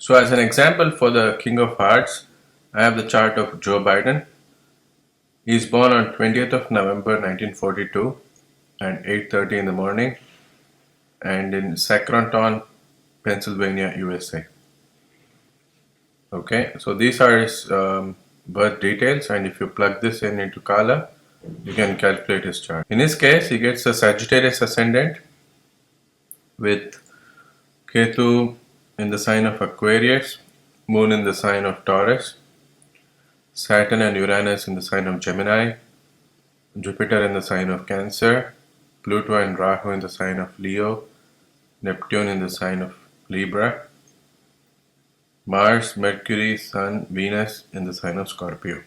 So as an example for the King of Hearts, I have the chart of Joe Biden. He is born on 20th of November 1942 at 8:30 in the morning and in Sacramento, Pennsylvania, USA. Okay, so these are his birth details, and if you plug this in into Kala, you can calculate his chart. In his case, he gets a Sagittarius ascendant with Ketu in the sign of Aquarius, Moon in the sign of Taurus, Saturn and Uranus in the sign of Gemini, Jupiter in the sign of Cancer, Pluto and Rahu in the sign of Leo, Neptune in the sign of Libra, Mars, Mercury, Sun, Venus in the sign of Scorpio.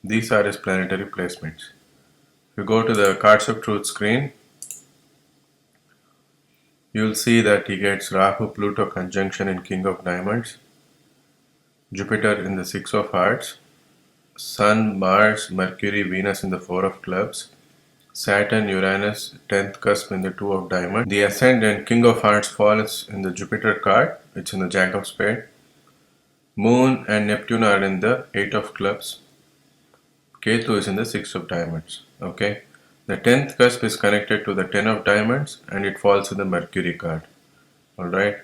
These are his planetary placements. If you go to the Cards of Truth screen, you'll see that he gets Rahu Pluto conjunction in King of Diamonds, Jupiter in the Six of Hearts, Sun, Mars, Mercury, Venus in the Four of Clubs, Saturn, Uranus, 10th cusp in the Two of Diamonds. The Ascendant King of Hearts falls in the Jupiter card, it's in the Jack of Spades. Moon and Neptune are in the Eight of Clubs. Ketu is in the Six of Diamonds. Okay. The 10th cusp is connected to the 10 of Diamonds and it falls in the Mercury card. Alright.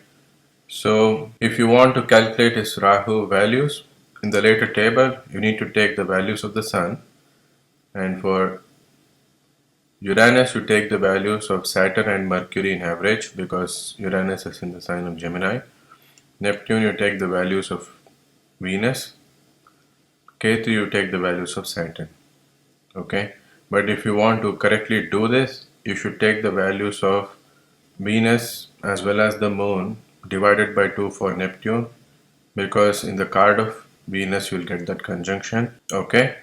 So if you want to calculate his Rahu values, in the later table, you need to take the values of the Sun, and for Uranus, you take the values of Saturn and Mercury in average because Uranus is in the sign of Gemini. Neptune, you take the values of Venus. Ketu, you take the values of Saturn. Okay, but if you want to correctly do this, you should take the values of Venus as well as the Moon divided by 2 for Neptune, because in the card of Venus you will get that conjunction. Okay.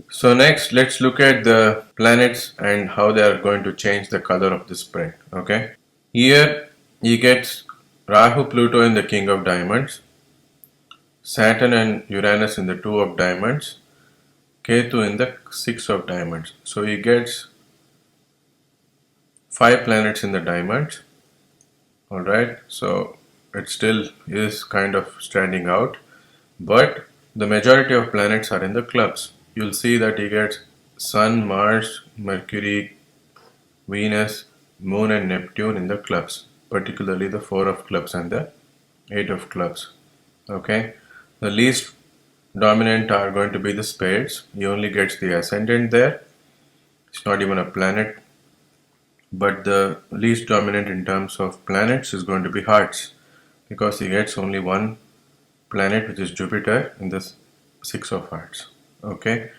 So next, let's look at the planets and how they are going to change the color of the spread. Okay. Here he gets Rahu Pluto in the King of Diamonds, Saturn and Uranus in the Two of Diamonds, Ketu in the Six of Diamonds. So he gets 5 planets in the diamonds. Alright. So it still is kind of standing out, but the majority of planets are in the clubs. You'll see that he gets Sun, Mars, Mercury, Venus, Moon and Neptune in the clubs, particularly the 4 of clubs and the 8 of clubs. Okay, the least dominant are going to be the spades. He only gets the ascendant there. It's not even a planet, but the least dominant in terms of planets is going to be hearts, because he gets only one planet, which is Jupiter in the Six of Hearts. Okay,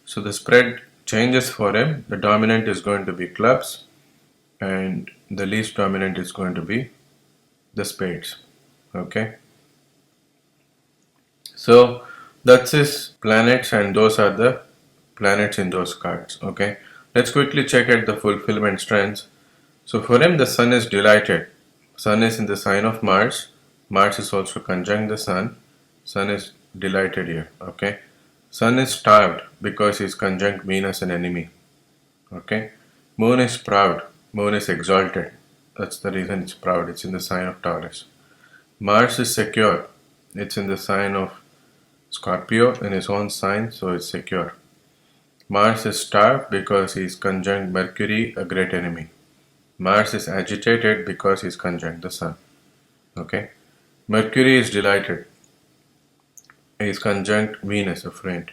so the spread changes for him. The dominant is going to be clubs and the least dominant is going to be the spades. Okay, so that's his planets, and those are the planets in those cards. Okay, let's quickly check at the fulfillment strengths. So for him, the Sun is delighted. Sun is in the sign of Mars. Mars is also conjunct the Sun. Sun is delighted here. Okay, Sun is starved because he is conjunct Venus, an enemy. Okay, Moon is proud. Moon is exalted. That's the reason it's proud. It's in the sign of Taurus. Mars is secure. It's in the sign of Scorpio, in his own sign, so it's secure. Mars is starved because he is conjunct Mercury, a great enemy. Mars is agitated because he is conjunct the Sun. Okay, Mercury is delighted. He is conjunct Venus, a friend.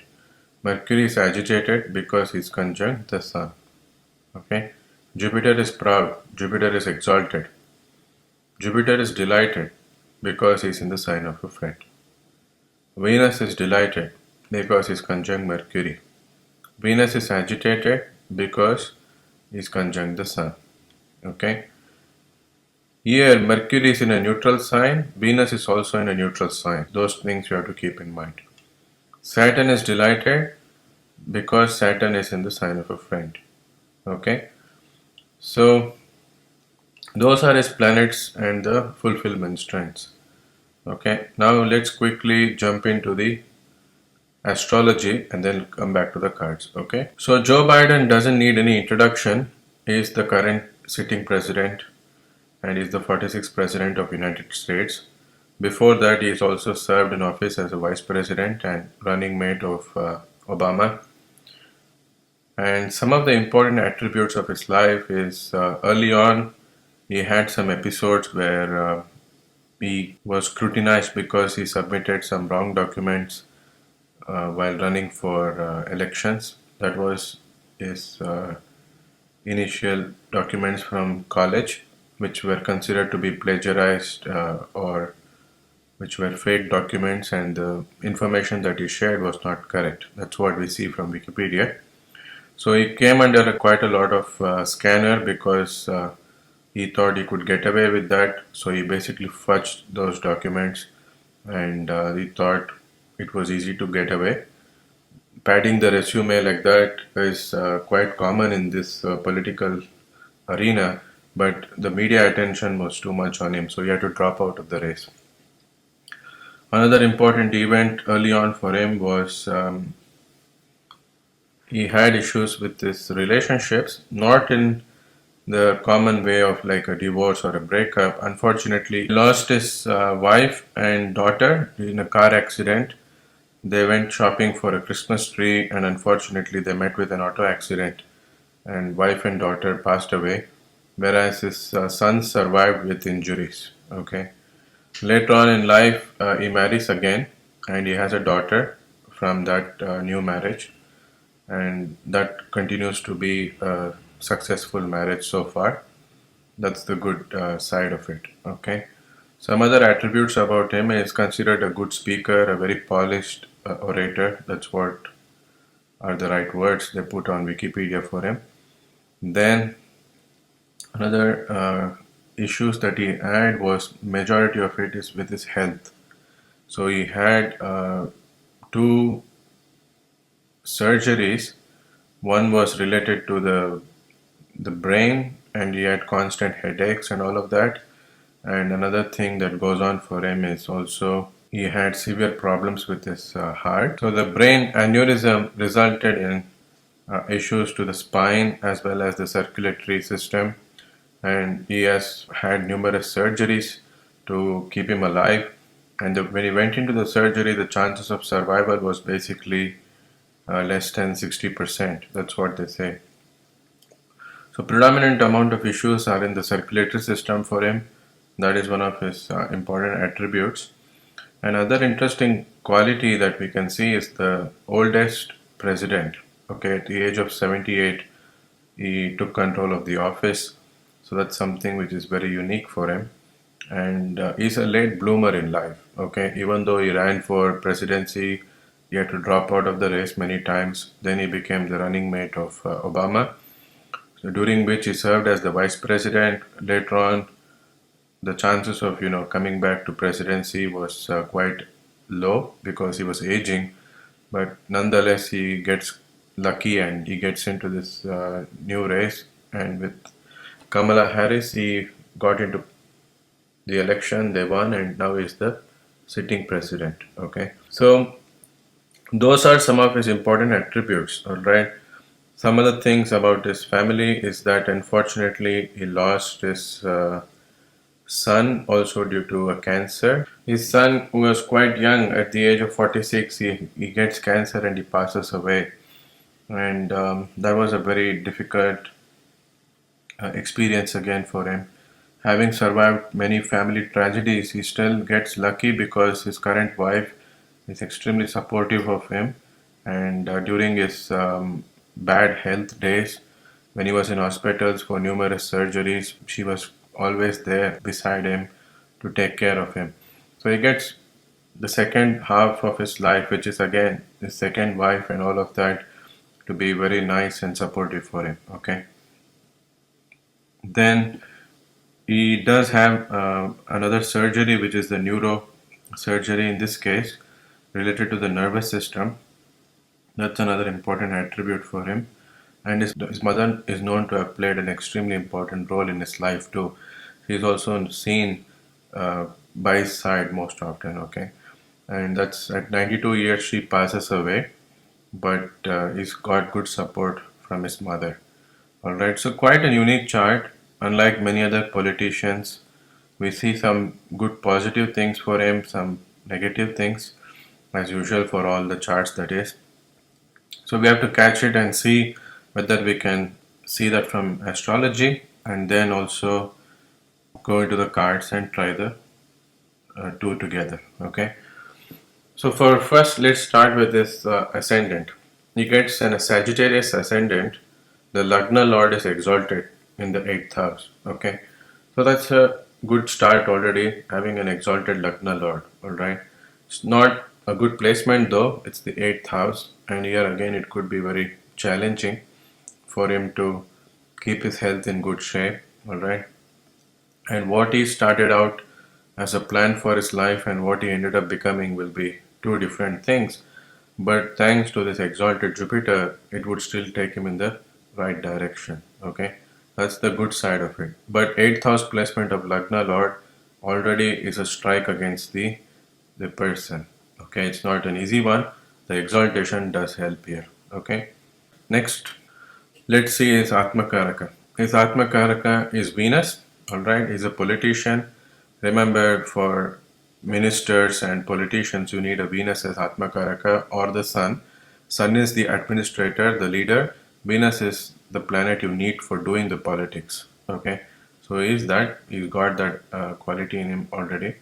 Mercury is agitated because he is conjunct the Sun. Okay, Jupiter is proud. Jupiter is exalted. Jupiter is delighted because he is in the sign of a friend. Venus is delighted because he is conjunct Mercury. Venus is agitated because he is conjunct the Sun. Okay, here Mercury is in a neutral sign, Venus is also in a neutral sign. Those things you have to keep in mind. Saturn is delighted because Saturn is in the sign of a friend. Okay, so those are his planets and the fulfillment strengths. Okay, now let's quickly jump into the astrology and then come back to the cards. Okay, so Joe Biden doesn't need any introduction. He is the current sitting president and is the 46th president of United States. Before that, he's also served in office as a vice president and running mate of Obama. And some of the important attributes of his life is early on, he had some episodes where he was scrutinized because he submitted some wrong documents while running for elections. That was his initial documents from college, which were considered to be plagiarized or which were fake documents, and the information that he shared was not correct. That's what we see from Wikipedia. So he came under quite a lot of scanner because he thought he could get away with that. So he basically fudged those documents, and he thought it was easy to get away. Padding the resume like that is quite common in this political arena, but the media attention was too much on him, so he had to drop out of the race. Another important event early on for him was he had issues with his relationships, not in the common way of like a divorce or a breakup. Unfortunately, he lost his wife and daughter in a car accident. They went shopping for a Christmas tree, and unfortunately, they met with an auto accident, and wife and daughter passed away, whereas his son survived with injuries. Okay. Later on in life, he marries again, and he has a daughter from that new marriage, and that continues to be a successful marriage so far. That's the good side of it. Okay. Some other attributes about him is considered a good speaker, a very polished orator. That's what are the right words they put on Wikipedia for him. Then another issues that he had was majority of it is with his health. So he had two surgeries. One was related to the brain, and he had constant headaches and all of that. And another thing that goes on for him is also he had severe problems with his heart. So the brain aneurysm resulted in issues to the spine as well as the circulatory system, and he has had numerous surgeries to keep him alive. And when he went into the surgery, the chances of survival was basically less than 60%. That's what they say. So predominant amount of issues are in the circulatory system for him. That is one of his important attributes. Another interesting quality that we can see is the oldest president. Okay, at the age of 78, he took control of the office. So that's something which is very unique for him. And he's a late bloomer in life. Okay, even though he ran for presidency, he had to drop out of the race many times. Then he became the running mate of Obama. So during which he served as the vice president. Later on, the chances of coming back to presidency was quite low because he was aging, but nonetheless he gets lucky and he gets into this new race, and with Kamala Harris he got into the election, they won, and now he's the sitting president. Okay, so those are some of his important attributes. All right, some other things about his family is that unfortunately he lost his son also due to a cancer. His son, who was quite young at the age of 46, he gets cancer and he passes away. And that was a very difficult experience again for him. Having survived many family tragedies, he still gets lucky because his current wife is extremely supportive of him. And during his bad health days, when he was in hospitals for numerous surgeries, she was always there beside him to take care of him. So he gets the second half of his life, which is again his second wife and all of that, to be very nice and supportive for him. Okay. Then he does have another surgery, which is the neuro surgery in this case, related to the nervous system. That's another important attribute for him. And his mother is known to have played an extremely important role in his life too. He's also seen by his side most often. Okay, and that's at 92 years she passes away, but he's got good support from his mother. All right, so quite a unique chart. Unlike many other politicians, We see some good positive things for him, some negative things, as usual for all the charts that is. So we have to catch it and see whether we can see that from astrology, and then also go into the cards and try the two together. Okay. So for first, let's start with this ascendant. He gets a Sagittarius ascendant. The Lagna Lord is exalted in the eighth house. Okay, so that's a good start already, having an exalted Lagna Lord. All right, it's not a good placement though. It's the eighth house, and here again it could be very challenging for him to keep his health in good shape. All right, and what he started out as a plan for his life and what he ended up becoming will be two different things. But thanks to this exalted Jupiter, it would still take him in the right direction. Okay, that's the good side of it. But eighth house placement of Lagna Lord already is a strike against the person. Okay, it's not an easy one. The exaltation does help here. Okay, next, let's see his Atmakaraka. His Atmakaraka is Venus. All right, he's a politician. Remember, for ministers and politicians, you need a Venus as Atmakaraka or the Sun. Sun is the administrator, the leader. Venus is the planet you need for doing the politics. Okay, so he's that. He's got that quality in him already.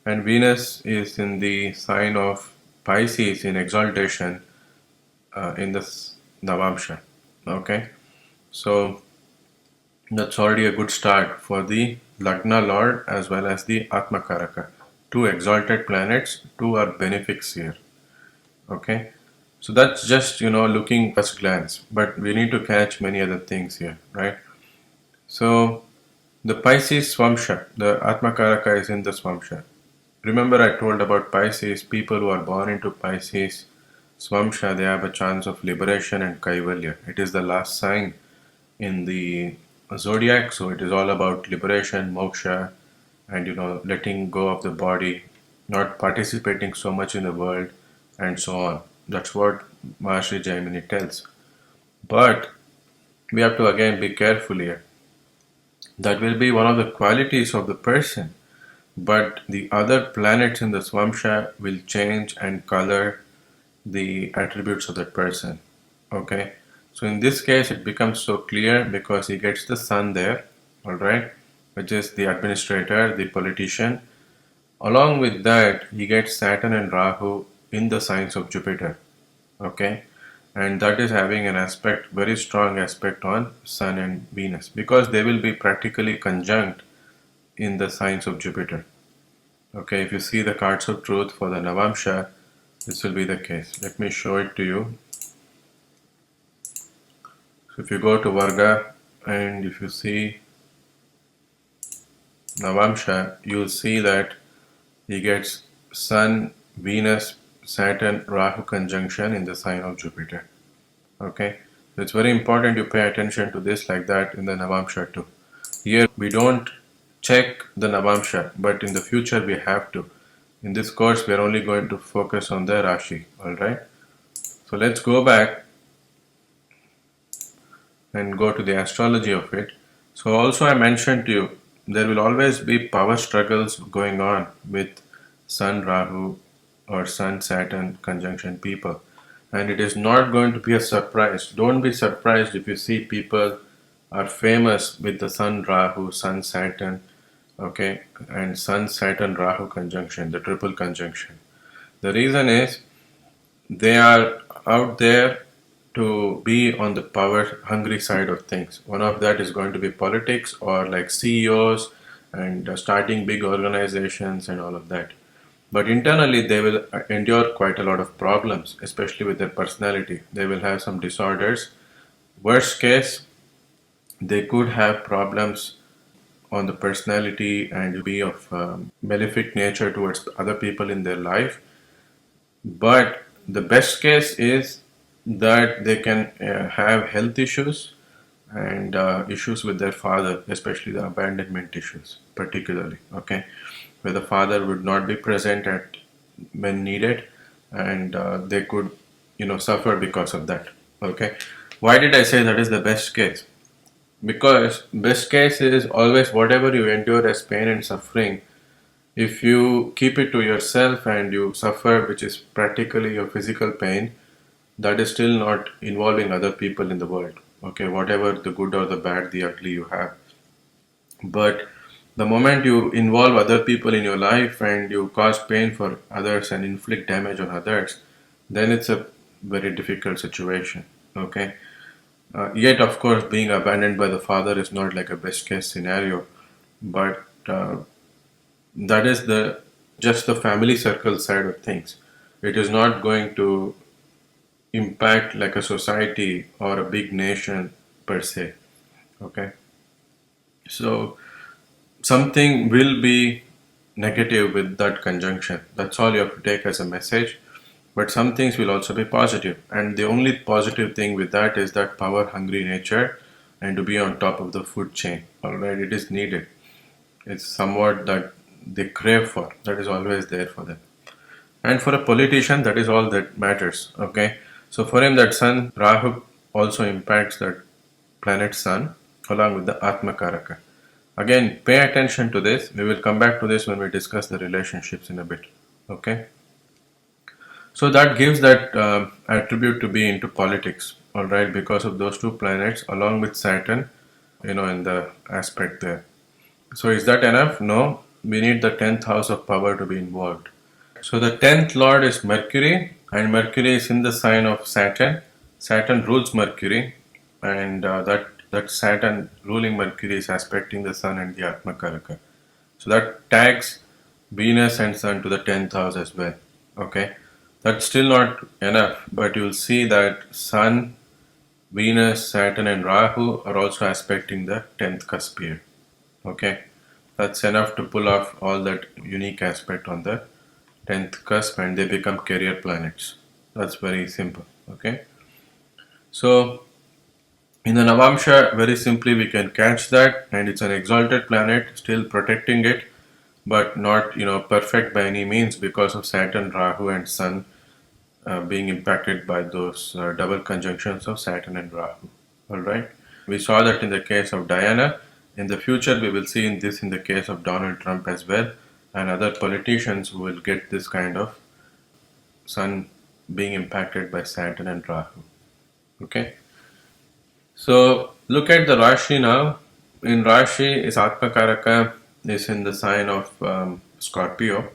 And Venus is in the sign of Pisces in exaltation in the Navamsha. Okay, so that's already a good start for the Lagna Lord as well as the Atmakaraka. Two exalted planets, two are benefics here. Okay, so that's just looking first glance, but we need to catch many other things here, right? So the Pisces Swamsha, the Atmakaraka is in the Swamsha. Remember, I told about Pisces, people who are born into Pisces Swamsha, they have a chance of liberation and Kaivalya. It is the last sign in the zodiac, so it is all about liberation, moksha, and letting go of the body, not participating so much in the world, and so on. That's what Maharishi Jaimini tells. But we have to again be careful here. That will be one of the qualities of the person, but the other planets in the Swamsha will change and color the attributes of that person. Okay, so in this case it becomes so clear because he gets the Sun there, all right, which is the administrator, the politician. Along with that, he gets Saturn and Rahu in the signs of Jupiter. Okay, and that is having an aspect, very strong aspect on Sun and Venus because they will be practically conjunct in the signs of Jupiter. Okay, if you see the cards of truth for the Navamsha, this will be the case. Let me show it to you. So if you go to Varga and if you see Navamsha, you'll see that he gets Sun, Venus, Saturn, Rahu conjunction in the sign of Jupiter. Okay, so it's very important you pay attention to this like that in the Navamsha too. Here we don't check the Navamsha, but in the future we have to. In this course, we are only going to focus on the Rashi. Alright, so let's go back and go to the astrology of it. So also I mentioned to you, there will always be power struggles going on with Sun Rahu or Sun Saturn conjunction people. And it is not going to be a surprise. Don't be surprised if you see people are famous with the Sun Rahu, Sun Saturn, okay, and Sun Saturn Rahu conjunction, the triple conjunction. The reason is they are out there to be on the power hungry side of things. One of that is going to be politics or like CEOs and starting big organizations and all of that. But internally, they will endure quite a lot of problems, especially with their personality. They will have some disorders. Worst case, they could have problems on the personality and be of malefic nature towards other people in their life. But the best case is that they can have health issues and issues with their father, especially the abandonment issues, particularly. Okay, where the father would not be present at when needed, and they could, suffer because of that. Okay, why did I say that is the best case? Because best case is always whatever you endure as pain and suffering, if you keep it to yourself and you suffer, which is practically your physical pain, that is still not involving other people in the world. Okay, whatever the good or the bad, the ugly you have. But the moment you involve other people in your life and you cause pain for others and inflict damage on others, then it's a very difficult situation. Okay. Yet, of course, being abandoned by the father is not like a best case scenario, but that is the just the family circle side of things. It is not going to impact like a society or a big nation per se. Okay, so something will be negative with that conjunction. That's all you have to take as a message. But some things will also be positive. And the only positive thing with that is that power hungry nature and to be on top of the food chain. Alright, it is needed. It's somewhat that they crave for. That is always there for them. And for a politician, that is all that matters. Okay. So for him, that sun, Rahu also impacts that planet Sun along with the Atma Karaka. Again, pay attention to this. We will come back to this when we discuss the relationships in a bit. Okay. So that gives that attribute to be into politics, all right, because of those two planets along with Saturn, in the aspect there. So is that enough? No, we need the 10th house of power to be involved. So the 10th lord is Mercury, and Mercury is in the sign of Saturn. Saturn rules Mercury, and that Saturn ruling Mercury is aspecting the Sun and the Atma Karaka. So that tags Venus and Sun to the 10th house as well. Okay, that's still not enough, but you'll see that Sun, Venus, Saturn, and Rahu are also aspecting the 10th cusp here. Okay, that's enough to pull off all that unique aspect on the 10th cusp, and they become career planets. That's very simple. Okay, so in the Navamsha, very simply we can catch that, and it's an exalted planet, still protecting it, but not perfect by any means because of Saturn, Rahu, and Sun being impacted by those double conjunctions of Saturn and Rahu. All right, we saw that in the case of Diana. In the future, we will see in the case of Donald Trump as well, and other politicians who will get this kind of Sun being impacted by Saturn and Rahu. Okay, so look at the Rashi now. In Rashi, is Atma Karaka is in the sign of Scorpio,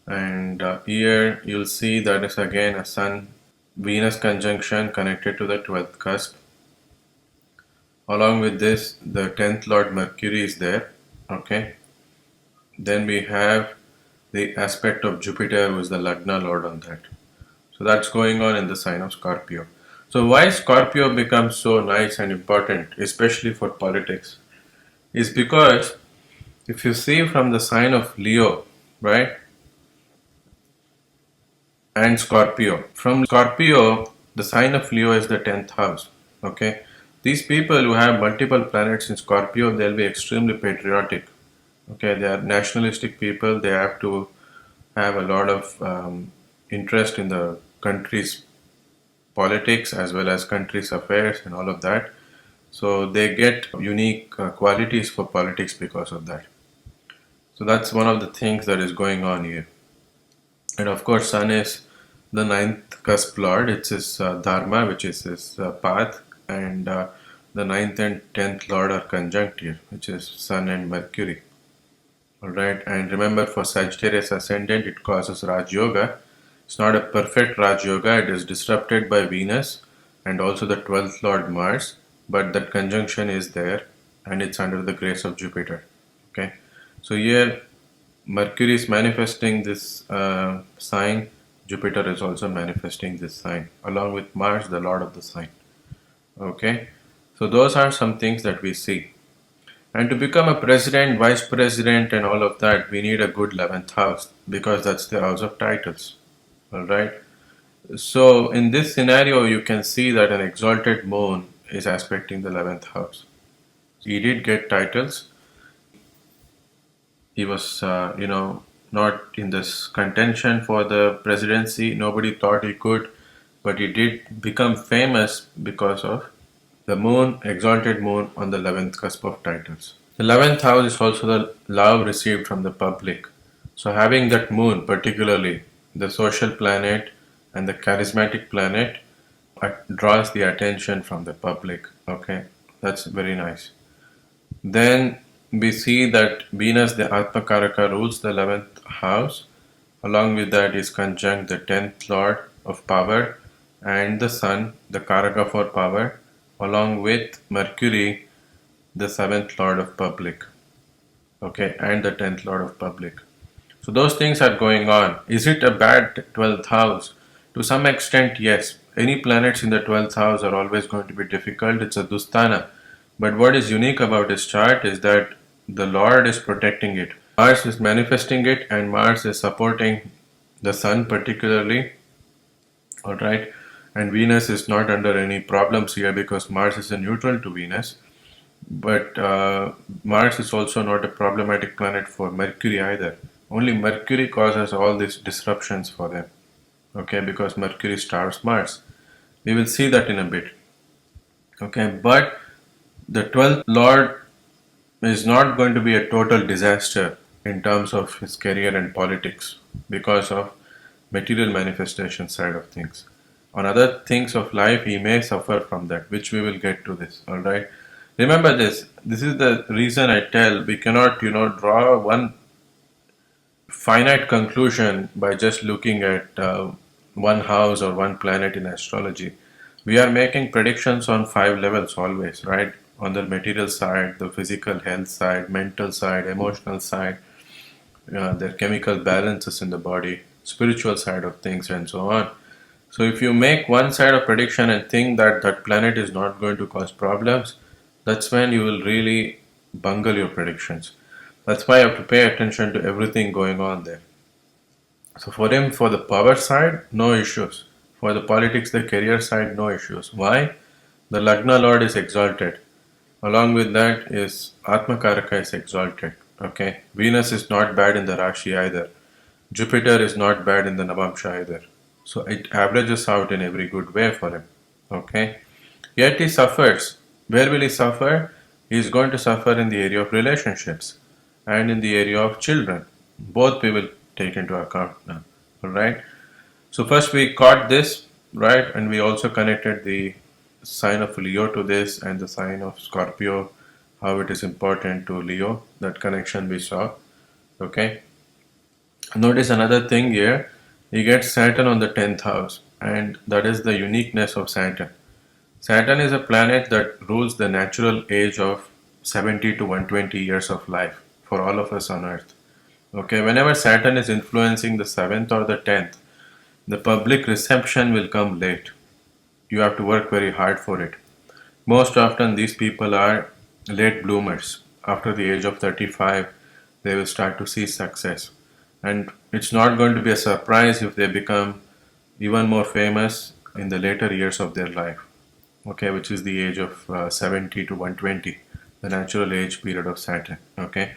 and here you'll see that is again a Sun Venus conjunction connected to the 12th cusp. Along with this, the 10th Lord Mercury is there. Okay. Then we have the aspect of Jupiter, who is the Lagna Lord on that. So that's going on in the sign of Scorpio. So why Scorpio becomes so nice and important, especially for politics, is because if you see from the sign of Leo, right, and Scorpio. From Scorpio, the sign of Leo is the 10th house. Okay, these people who have multiple planets in Scorpio, they'll be extremely patriotic. Okay, they are nationalistic people. They have to have a lot of interest in the country's politics as well as country's affairs and all of that. So they get unique qualities for politics because of that. So that's one of the things that is going on here. And of course, Sun is the ninth cusp lord. It's his dharma, which is his path, and the ninth and 10th lord are conjunct here, which is Sun and Mercury. All right, and remember for Sagittarius ascendant, it causes Raj Yoga. It's not a perfect Raj Yoga, it is disrupted by Venus and also the 12th lord Mars, but that conjunction is there and it's under the grace of Jupiter. Okay, so here Mercury is manifesting this sign, Jupiter is also manifesting this sign, along with Mars, the lord of the sign. Okay, so those are some things that we see. And to become a president, vice president, and all of that, we need a good 11th house because that's the house of titles. All right. So in this scenario, you can see that an exalted moon is aspecting the 11th house. He did get titles. He was, not in this contention for the presidency. Nobody thought he could, but he did become famous because of The moon, exalted moon on the 11th cusp of titles. The 11th house is also the love received from the public. So, having that moon, particularly the social planet and the charismatic planet, draws the attention from the public. Okay, that's very nice. Then we see that Venus, the Atmakaraka, rules the 11th house. Along with that is conjunct the 10th lord of power and the Sun, the Karaka for power, along with Mercury, the 7th lord of public. Okay, and the 10th lord of public. So those things are going on. Is it a bad 12th house? To some extent, yes. Any planets in the 12th house are always going to be difficult. It's a Dusthana. But what is unique about this chart is that the Lord is protecting it. Mars is manifesting it, and Mars is supporting the Sun particularly. Alright. And Venus is not under any problems here because Mars is a neutral to Venus. But Mars is also not a problematic planet for Mercury either. Only Mercury causes all these disruptions for them. Okay, because Mercury stars Mars. We will see that in a bit. Okay, but the 12th Lord is not going to be a total disaster in terms of his career and politics because of material manifestation side of things. On other things of life, he may suffer from that, which we will get to this. All right. Remember this. This is the reason I tell we cannot, draw one finite conclusion by just looking at one house or one planet in astrology. We are making predictions on 5 levels always, right? On the material side, the physical health side, mental side, emotional side, their chemical balances in the body, spiritual side of things, and so on. So if you make one side of prediction and think that that planet is not going to cause problems, that's when you will really bungle your predictions. That's why you have to pay attention to everything going on there. So for him, for the power side, no issues. For the politics, the career side, no issues. Why? The Lagna Lord is exalted. Along with that is Atmakaraka is exalted. Okay. Venus is not bad in the Rashi either. Jupiter is not bad in the Navamsha either. So it averages out in every good way for him. Okay. Yet he suffers. Where will he suffer? He is going to suffer in the area of relationships and in the area of children. Both we will take into account now. Alright. So first we caught this, right? And we also connected the sign of Leo to this and the sign of Scorpio, how it is important to Leo. That connection we saw. Okay. Notice another thing here. You get Saturn on the 10th house, and that is the uniqueness of Saturn. Saturn is a planet that rules the natural age of 70 to 120 years of life for all of us on Earth. Okay, whenever Saturn is influencing the 7th or the 10th, the public reception will come late. You have to work very hard for it. Most often, these people are late bloomers. After the age of 35, they will start to see success. And it's not going to be a surprise if they become even more famous in the later years of their life. Okay, which is the age of 70 to 120, the natural age period of Saturn. Okay,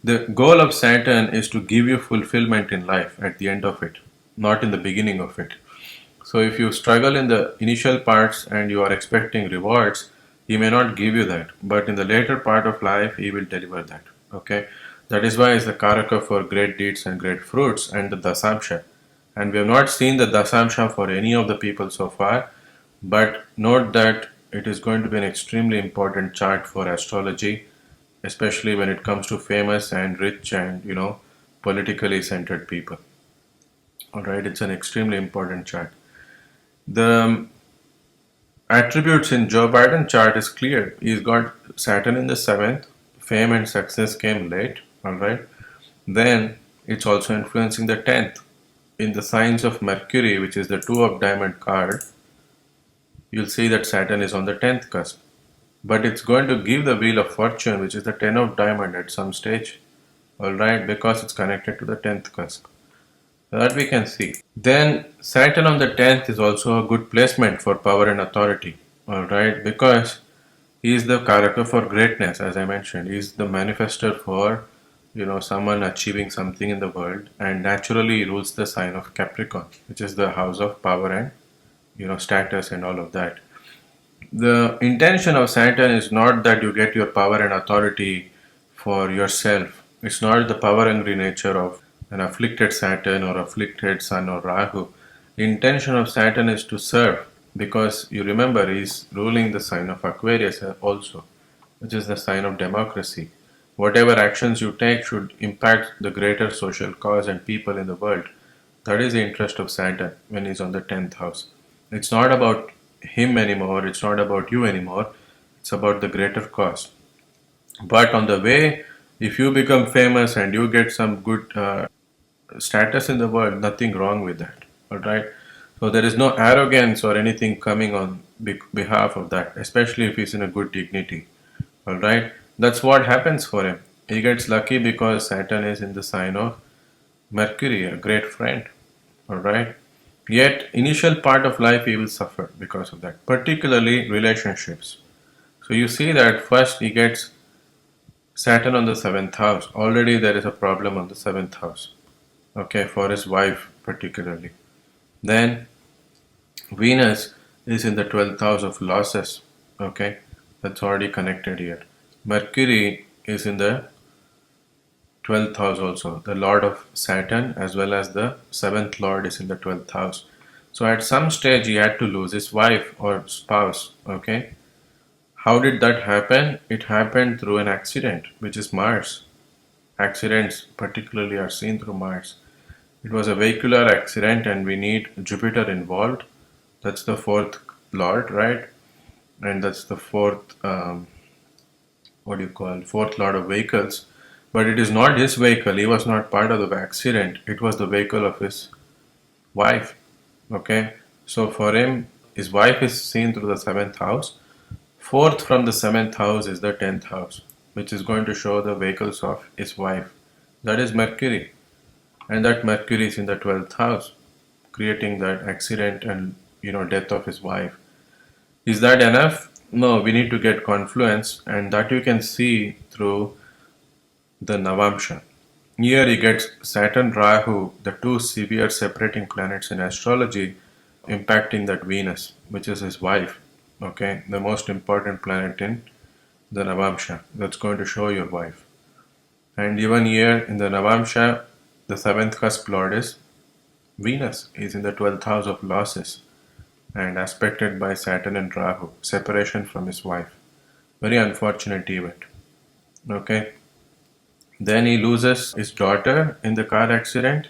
the goal of Saturn is to give you fulfillment in life at the end of it, not in the beginning of it. So if you struggle in the initial parts and you are expecting rewards, he may not give you that, but in the later part of life, he will deliver that. Okay, that is why it's the Karaka for great deeds and great fruits and the Dasamsha. And we have not seen the Dasamsha for any of the people so far, but note that it is going to be an extremely important chart for astrology, especially when it comes to famous and rich and politically centered people. All right, it's an extremely important chart. The attributes in Joe Biden chart is clear. He's got Saturn in the 7th. Fame and success came late. All right. Then it's also influencing the 10th. In the signs of Mercury, which is the 2 of diamond card, you'll see that Saturn is on the 10th cusp. But it's going to give the wheel of fortune, which is the 10 of diamond at some stage. All right, because it's connected to the 10th cusp. That we can see. Then Saturn on the 10th is also a good placement for power and authority. Alright, because he is the character for greatness, as I mentioned. He is the manifester for someone achieving something in the world, and naturally he rules the sign of Capricorn, which is the house of power and status and all of that. The intention of Saturn is not that you get your power and authority for yourself. It's not the power hungry nature of an afflicted Saturn or afflicted Sun or Rahu. The intention of Saturn is to serve, because you remember he's ruling the sign of Aquarius also, which is the sign of democracy. Whatever actions you take should impact the greater social cause and people in the world. That is the interest of Saturn when he's on the 10th house. It's not about him anymore, it's not about you anymore, it's about the greater cause. But on the way, if you become famous and you get some good status in the world, nothing wrong with that. All right. So there is no arrogance or anything coming on behalf of that, especially if he's in a good dignity. All right. That's what happens for him. He gets lucky because Saturn is in the sign of Mercury, a great friend. All right. Yet, initial part of life he will suffer because of that, particularly relationships. So you see that first he gets Saturn on the seventh house. Already there is a problem on the seventh house. Okay, for his wife particularly. Then Venus is in the 12th house of losses. Okay, that's already connected here. Mercury is in the 12th house also. The Lord of Saturn as well as the seventh Lord is in the 12th house. So at some stage he had to lose his wife or spouse. Okay, how did that happen? It happened through an accident, which is Mars. Accidents particularly are seen through Mars. It was a vehicular accident and we need Jupiter involved. That's the fourth lord, right? And that's the fourth, what do you call, fourth lord of vehicles. But it is not his vehicle. He was not part of the accident. It was the vehicle of his wife. Okay. So for him, his wife is seen through the seventh house. Fourth from the seventh house is the 10th house, which is going to show the vehicles of his wife. That is Mercury. And that Mercury is in the 12th house, creating that accident and death of his wife. Is that enough? No, we need to get confluence, and that you can see through the Navamsha. Here he gets Saturn Rahu, the two severe separating planets in astrology, impacting that Venus, which is his wife. Okay, the most important planet in the Navamsha. That's going to show your wife. And even here in the Navamsha, the seventh cusp lord is Venus, is in the 12th house of losses and aspected by Saturn and Rahu, separation from his wife. Very unfortunate event. Okay. Then he loses his daughter in the car accident.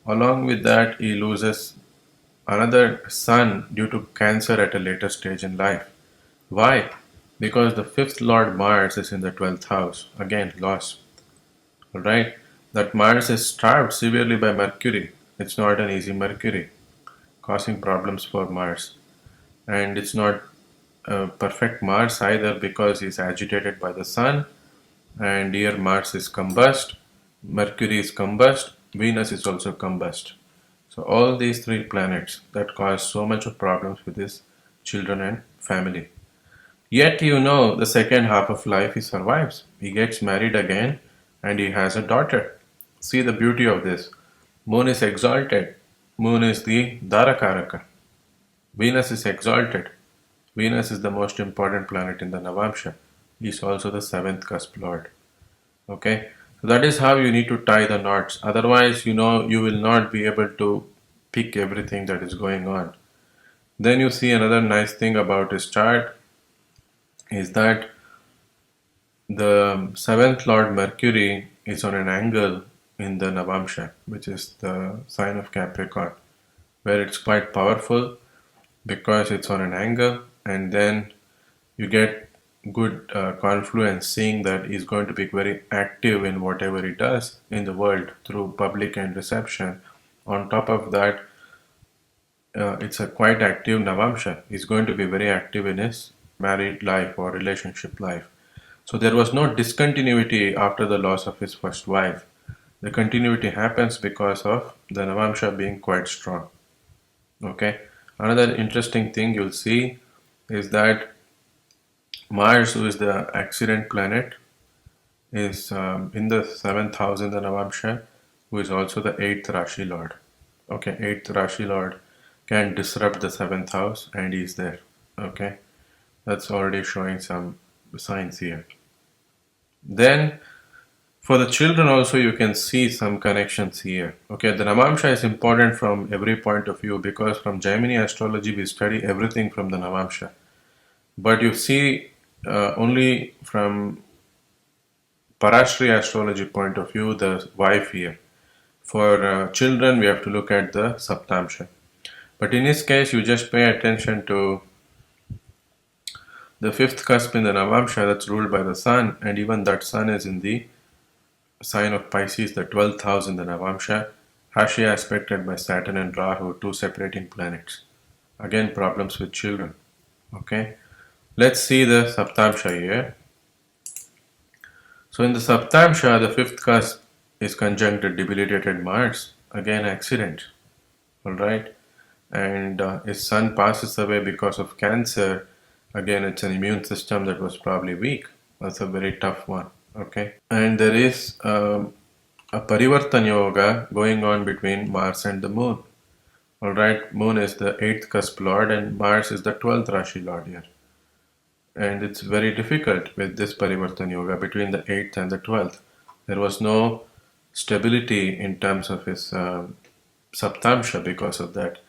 Along with that, he loses another son due to cancer at a later stage in life. Why? Because the fifth lord Mars is in the 12th house. Again, loss. Alright? That Mars is starved severely by Mercury. It's not an easy Mercury, causing problems for Mars. And it's not a perfect Mars either because he's agitated by the Sun. And here Mars is combust, Mercury is combust, Venus is also combust. So all these three planets that cause so much of problems with his children and family. Yet the second half of life he survives. He gets married again and he has a daughter. See the beauty of this. Moon is exalted. Moon is the Dharakaraka. Venus is exalted. Venus is the most important planet in the Navamsha. He is also the seventh cusp lord. Okay, so that is how you need to tie the knots. Otherwise, you will not be able to pick everything that is going on. Then you see another nice thing about his chart is that the seventh lord Mercury is on an angle in the Navamsha, which is the sign of Capricorn, where it's quite powerful because it's on an angle, and then you get good confluence, seeing that he's going to be very active in whatever he does in the world through public and reception. On top of that, it's a quite active Navamsha. He's going to be very active in his married life or relationship life. So there was no discontinuity after the loss of his first wife. The continuity happens because of the Navamsha being quite strong. Okay. Another interesting thing you'll see is that Mars, who is the accident planet, is in the seventh house in the Navamsha, who is also the eighth Rashi Lord. Okay, eighth Rashi Lord can disrupt the seventh house, and he is there. Okay, That's already showing some signs here. Then for the children also you can see some connections here. Okay, the Navamsha is important from every point of view because from Gemini astrology we study everything from the Navamsha. But you see only from Parashri astrology point of view the wife here. For children we have to look at the Saptamsha. But in this case you just pay attention to the fifth cusp in the Navamsha that's ruled by the sun, and even that sun is in the sign of Pisces, the 12th house in the Navamsha, harshly aspected by Saturn and Rahu, two separating planets. Again, problems with children. Okay, let's see the Saptamsha here. So, in the Saptamsha, the fifth cusp is conjunct a debilitated Mars, again, accident. Alright, and his son passes away because of cancer. Again, it's an immune system that was probably weak. That's a very tough one. Okay, and there is a Parivartan Yoga going on between Mars and the Moon. Alright, Moon is the 8th cusp lord and Mars is the 12th Rashi lord here. And it's very difficult with this Parivartan Yoga between the 8th and the 12th. There was no stability in terms of his Saptamsha because of that.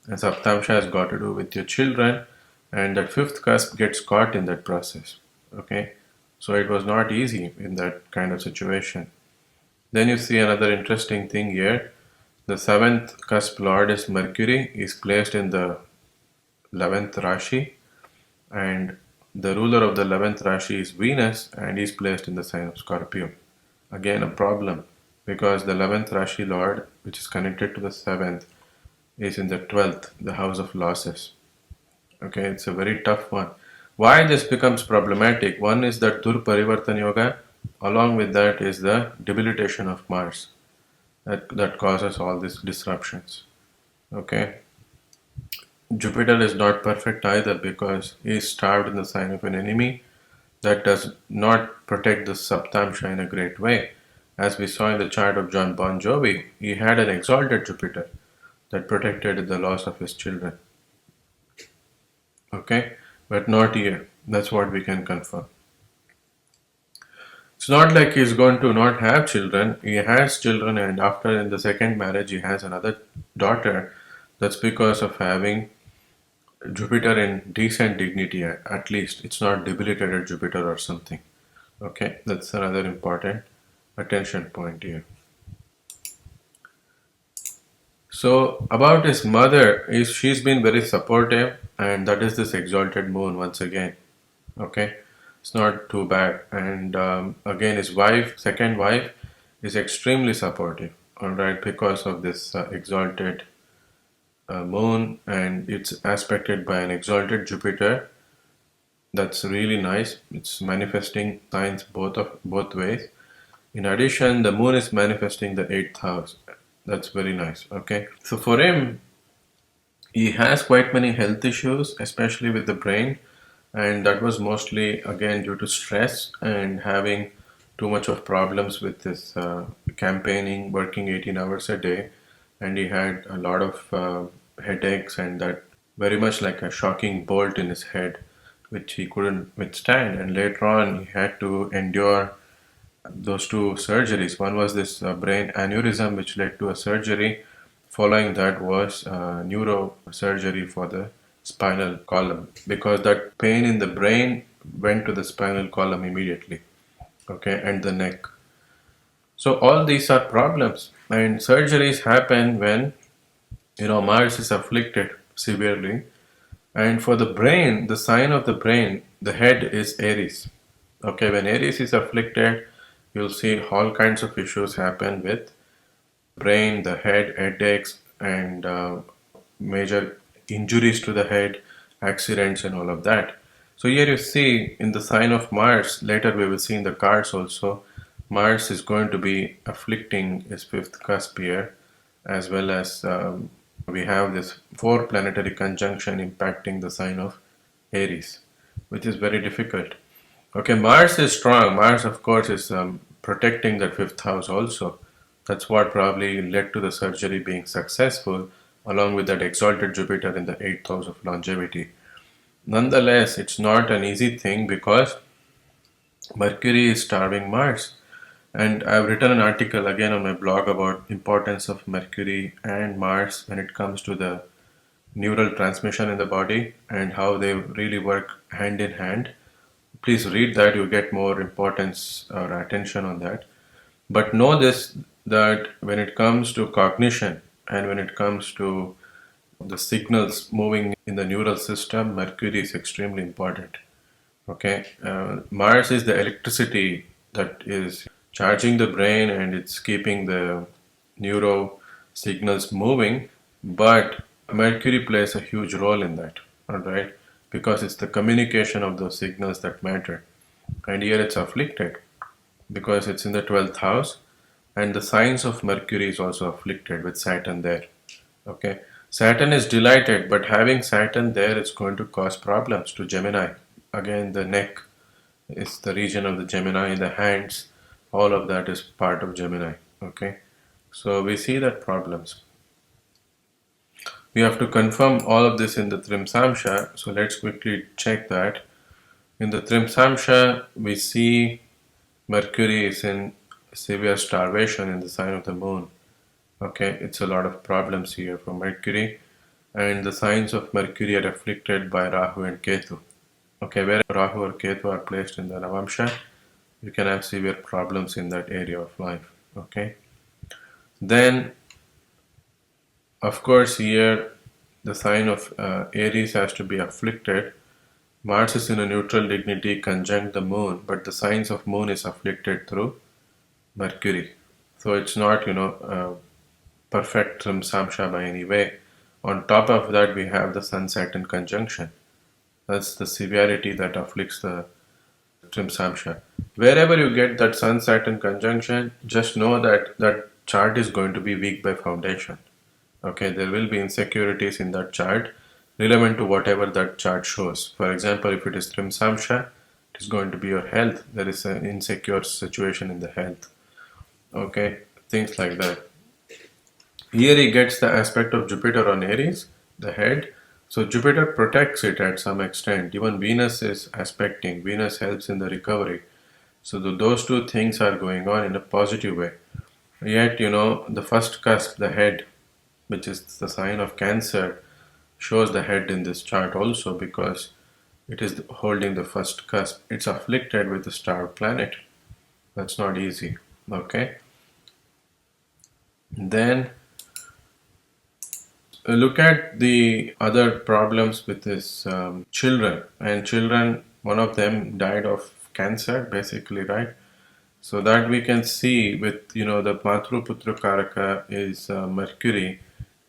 And Saptamsha has got to do with your children, and that fifth cusp gets caught in that process. Okay, so it was not easy in that kind of situation. Then you see another interesting thing here. The seventh cusp lord is Mercury, is placed in the 11th Rashi, and the ruler of the 11th Rashi is Venus, and is placed in the sign of Scorpio. Again, a problem because the 11th Rashi lord, which is connected to the 7th, is in the 12th, the house of losses. Okay, it's a very tough one. Why this becomes problematic? One is that Dur Parivartan Yoga, along with that is the debilitation of Mars that causes all these disruptions. Okay, Jupiter is not perfect either because he is starved in the sign of an enemy that does not protect the Saptamsha in a great way. As we saw in the chart of John Bon Jovi, he had an exalted Jupiter that protected the loss of his children. Okay, but not here. That's what we can confirm. It's not like he's going to not have children. He has children, and after in the second marriage, he has another daughter. That's because of having Jupiter in decent dignity, at least. It's not debilitated Jupiter or something. Okay, that's another important attention point here. So, about his mother, is she's been very supportive, and that is this exalted moon once again. Okay, it's not too bad. And again, his wife, second wife, is extremely supportive. All right, because of this exalted moon, and it's aspected by an exalted Jupiter. That's really nice. It's manifesting signs both ways. In addition, the moon is manifesting the 8th house. That's very nice. Okay, so for him, he has quite many health issues, especially with the brain, and that was mostly again due to stress and having too much of problems with his campaigning, working 18 hours a day, and he had a lot of headaches and that very much like a shocking bolt in his head, which he couldn't withstand. And later on, he had to endure those two surgeries. One was this brain aneurysm, which led to a surgery. Following that was neurosurgery for the spinal column because that pain in the brain went to the spinal column immediately. Okay, and the neck. So all these are problems, and surgeries happen when Mars is afflicted severely. And for the brain, the sign of the brain, the head is Aries. Okay, when Aries is afflicted, you'll see all kinds of issues happen with brain, the head, headaches, and major injuries to the head, accidents, and all of that. So here you see in the sign of Mars, later we will see in the cards also, Mars is going to be afflicting his fifth cusp here, as well as we have this four planetary conjunction impacting the sign of Aries, which is very difficult. Okay, Mars is strong. Mars, of course, is protecting that fifth house also. That's what probably led to the surgery being successful, along with that exalted Jupiter in the eighth house of longevity. Nonetheless, it's not an easy thing because Mercury is starving Mars. And I've written an article again on my blog about importance of Mercury and Mars when it comes to the neural transmission in the body and how they really work hand in hand. Please read that, you get more importance or attention on that. But know this, that when it comes to cognition and when it comes to the signals moving in the neural system, Mercury is extremely important. Okay, Mars is the electricity that is charging the brain and it's keeping the neuro signals moving, but Mercury plays a huge role in that, all right, because it's the communication of those signals that matter. And here it's afflicted because it's in the 12th house, and the signs of Mercury is also afflicted with Saturn there. Okay, Saturn is delighted, but having Saturn there is going to cause problems to Gemini. Again, the neck is the region of the Gemini, the hands, all of that is part of Gemini. Okay, so we see that problems. We have to confirm all of this in the Trimsamsha, so let's quickly check that. In the Trimsamsha, we see Mercury is in severe starvation in the sign of the moon. Okay, it's a lot of problems here for Mercury, and the signs of Mercury are afflicted by Rahu and Ketu. Okay, where Rahu or Ketu are placed in the Navamsha, you can have severe problems in that area of life. Okay, then of course here the sign of Aries has to be afflicted. Mars is in a neutral dignity conjunct the moon, but the signs of moon is afflicted through Mercury. So it's not, perfect Samsha by any way. On top of that, we have the Sun Saturn conjunction. That's the severity that afflicts the Trimsamsha. Wherever you get that Sun Saturn conjunction, just know that that chart is going to be weak by foundation. Okay, there will be insecurities in that chart relevant to whatever that chart shows. For example, if it is Trimsamsha, it is going to be your health. There is an insecure situation in the health. Okay, things like that. Here he gets the aspect of Jupiter on Aries, the head. So Jupiter protects it at some extent. Even Venus is aspecting. Venus helps in the recovery. So those two things are going on in a positive way. Yet, the first cusp, the head, which is the sign of Cancer, shows the head in this chart also because it is holding the first cusp. It's afflicted with a star planet. That's not easy. Okay. Then look at the other problems with his children. And children, one of them died of cancer, basically, right? So that we can see with, the Matru Putra Karaka is Mercury,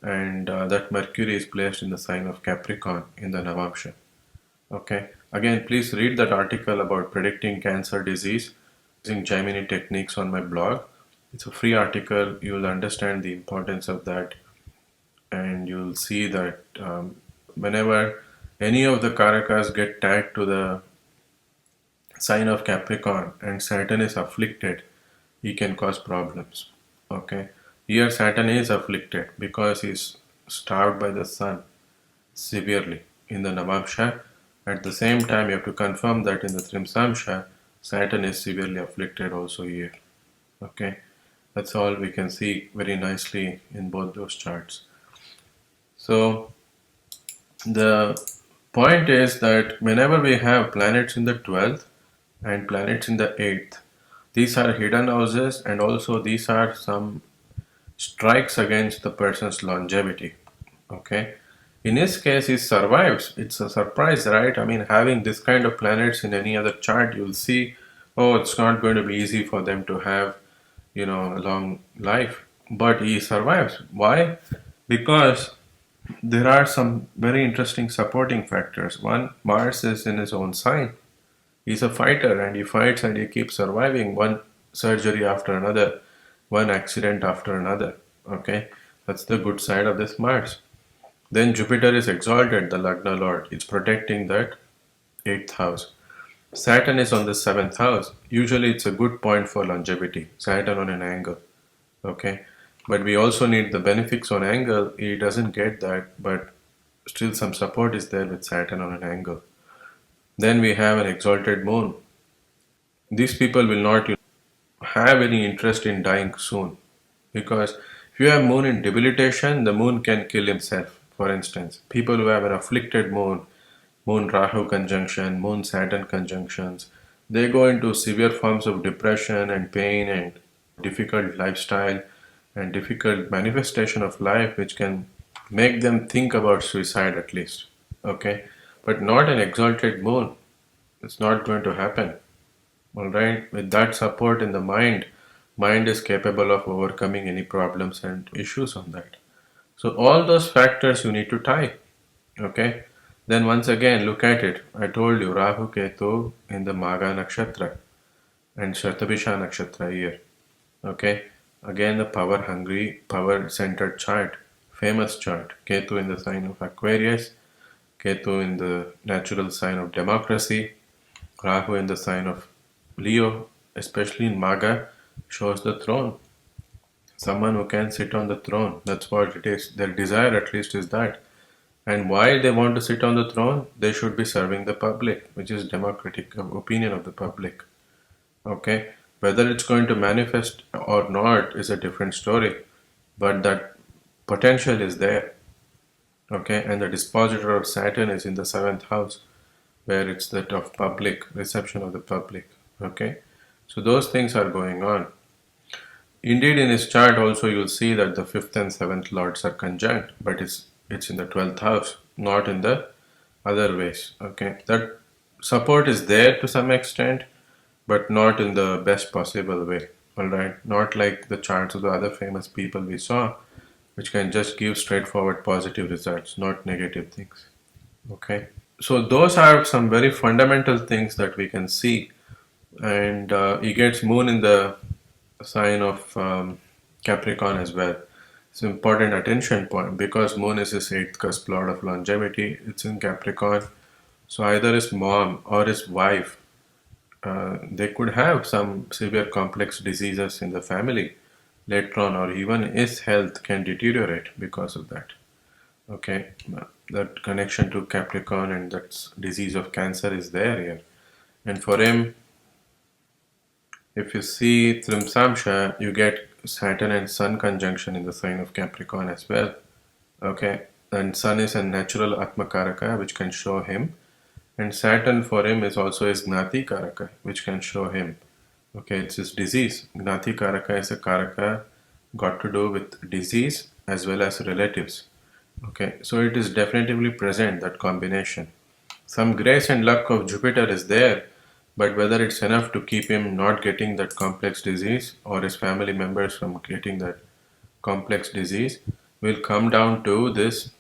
and that Mercury is placed in the sign of Capricorn in the Navamsha. Okay. Again, please read that article about predicting cancer disease using Gemini techniques on my blog. It's a free article. You'll understand the importance of that, and you'll see that whenever any of the Karakas get tagged to the sign of Capricorn and Saturn is afflicted, he can cause problems. Okay. Here Saturn is afflicted because he's starved by the sun severely in the Navamsha. At the same time, you have to confirm that in the Trimsamsha, Saturn is severely afflicted also here. Okay, that's all we can see very nicely in both those charts. So the point is that whenever we have planets in the 12th and planets in the 8th, these are hidden houses, and also these are some strikes against the person's longevity. Okay, in his case, he survives. It's a surprise, right? I mean, having this kind of planets in any other chart, you'll see, oh, it's not going to be easy for them to have, a long life. But he survives. Why? Because there are some very interesting supporting factors. One, Mars is in his own sign. He's a fighter and he fights and he keeps surviving one surgery after another, one accident after another. Okay, that's the good side of this Mars. Then Jupiter is exalted, the Lagna Lord. It's protecting that 8th house. Saturn is on the 7th house. Usually it's a good point for longevity. Saturn on an angle. Okay. But we also need the benefics on angle. He doesn't get that, but still some support is there with Saturn on an angle. Then we have an exalted moon. These people will not have any interest in dying soon, because if you have moon in debilitation, the moon can kill himself. For instance, people who have an afflicted moon, moon Rahu conjunction, moon Saturn conjunctions, they go into severe forms of depression and pain and difficult lifestyle and difficult manifestation of life, which can make them think about suicide at least. Okay, but not an exalted moon. It's not going to happen. All right, with that support in the mind is capable of overcoming any problems and issues on that. So all those factors you need to tie. Okay. Then once again look at it. I told you Rahu Ketu in the Maga Nakshatra and Shatabisha Nakshatra here. Okay. Again the power hungry, power centered chart. Famous chart. Ketu in the sign of Aquarius, Ketu in the natural sign of democracy, Rahu in the sign of Leo, especially in Maga, shows the throne. Someone who can sit on the throne. That's what it is. Their desire, at least, is that. And why they want to sit on the throne? They should be serving the public, which is democratic opinion of the public. Okay? Whether it's going to manifest or not is a different story. But that potential is there. Okay? And the dispositor of Saturn is in the seventh house, where it's that of public, reception of the public. Okay? So those things are going on. Indeed, in his chart also you'll see that the fifth and seventh lords are conjunct, but it's in the 12th house, not in the other ways. Okay, that support is there to some extent, but not in the best possible way. All right, not like the charts of the other famous people we saw, which can just give straightforward positive results, not negative things. Okay, so those are some very fundamental things that we can see, and he gets moon in the sign of Capricorn as well. It's an important attention point because moon is his eighth cusp lord of longevity. It's in Capricorn. So either his mom or his wife, they could have some severe complex diseases in the family later on, or even his health can deteriorate because of that. Okay, that connection to Capricorn and that disease of cancer is there here. And for him, if you see Trimsamsha, you get Saturn and Sun conjunction in the sign of Capricorn as well. Okay, and Sun is a natural Atmakaraka which can show him, and Saturn for him is also his Gnati Karaka which can show him. Okay, it's his disease. Gnati Karaka is a Karaka got to do with disease as well as relatives. Okay, so it is definitively present, that combination. Some grace and luck of Jupiter is there, but whether it's enough to keep him not getting that complex disease or his family members from getting that complex disease will come down to this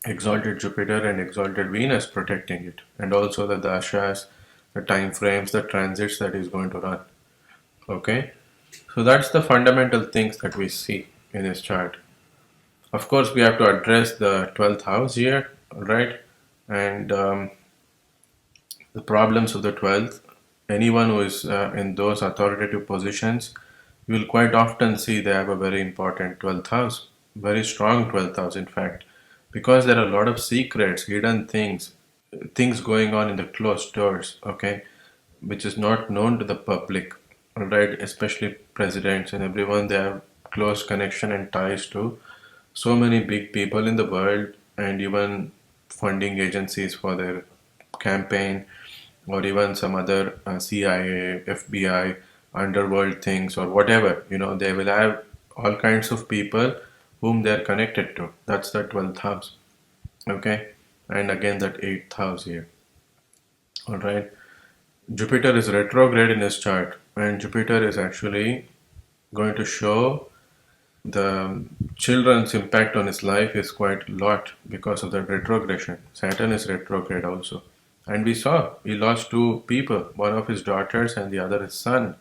exalted Jupiter and exalted Venus protecting it, and also the dashas, the time frames, the transits that is going to run. Okay, so that's the fundamental things that we see in this chart. Of course, we have to address the 12th house here, right? And the problems of the 12th. Anyone who is in those authoritative positions, you will quite often see they have a very important 12th house, very strong 12th house, in fact, because there are a lot of secrets, hidden things, things going on in the closed doors, okay, which is not known to the public, all right, especially presidents and everyone. They have close connection and ties to so many big people in the world, and even funding agencies for their campaign, or even some other CIA, FBI, underworld things, or whatever. They will have all kinds of people whom they are connected to. That's the 12th house. Okay, and again that 8th house here. All right, Jupiter is retrograde in his chart, and Jupiter is actually going to show the children's impact on his life is quite a lot because of that retrogression. Saturn is retrograde also. And we saw he lost two people, one of his daughters and the other his son,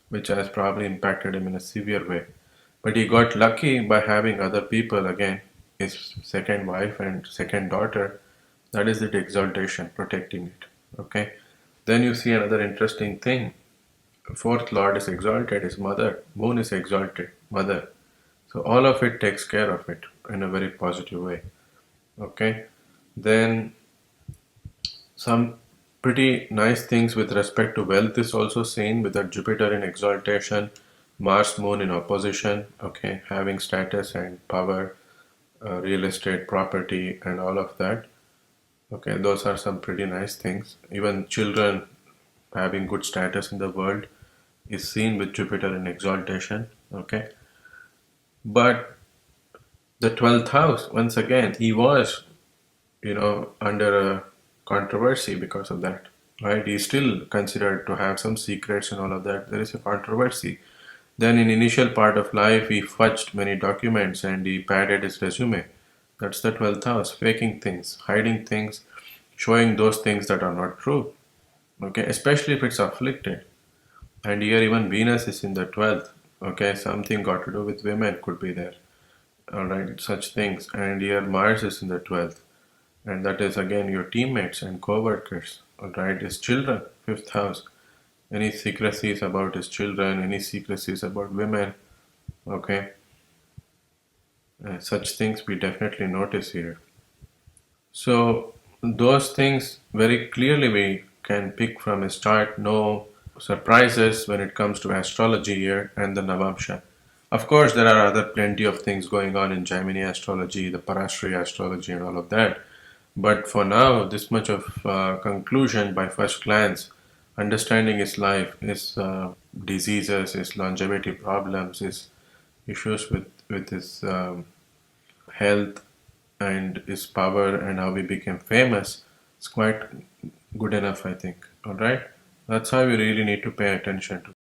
which has probably impacted him in a severe way. But he got lucky by having other people again, his second wife and second daughter. That is the exaltation, protecting it. Okay. Then you see another interesting thing. Fourth Lord is exalted, his mother. Moon is exalted, mother. So all of it takes care of it in a very positive way. Okay, then some pretty nice things with respect to wealth is also seen with that Jupiter in exaltation, Mars Moon in opposition. Okay, having status and power, real estate, property, and all of that. Okay, those are some pretty nice things. Even children having good status in the world is seen with Jupiter in exaltation. Okay, but the 12th house, once again, he was, under a controversy because of that. Right? He's still considered to have some secrets and all of that. There is a controversy. Then, in initial part of life, he fudged many documents and he padded his resume. That's the 12th house, faking things, hiding things, showing those things that are not true. Okay, especially if it's afflicted. And here, even Venus is in the 12th. Okay, something got to do with women could be there. All right, such things. And here, Mars is in the 12th. And that is again your teammates and co-workers. All right, his children, fifth house. Any secrecies about his children, any secrecies about women. Okay, such things we definitely notice here. So those things very clearly we can pick from his chart. No surprises when it comes to astrology here and the Navamsha. Of course, there are other plenty of things going on in Gemini astrology, the Parashri astrology, and all of that. But for now, this much of conclusion by first glance, understanding his life, his diseases, his longevity problems, his issues with his health and his power and how he became famous, is quite good enough, I think. All right, that's how we really need to pay attention to.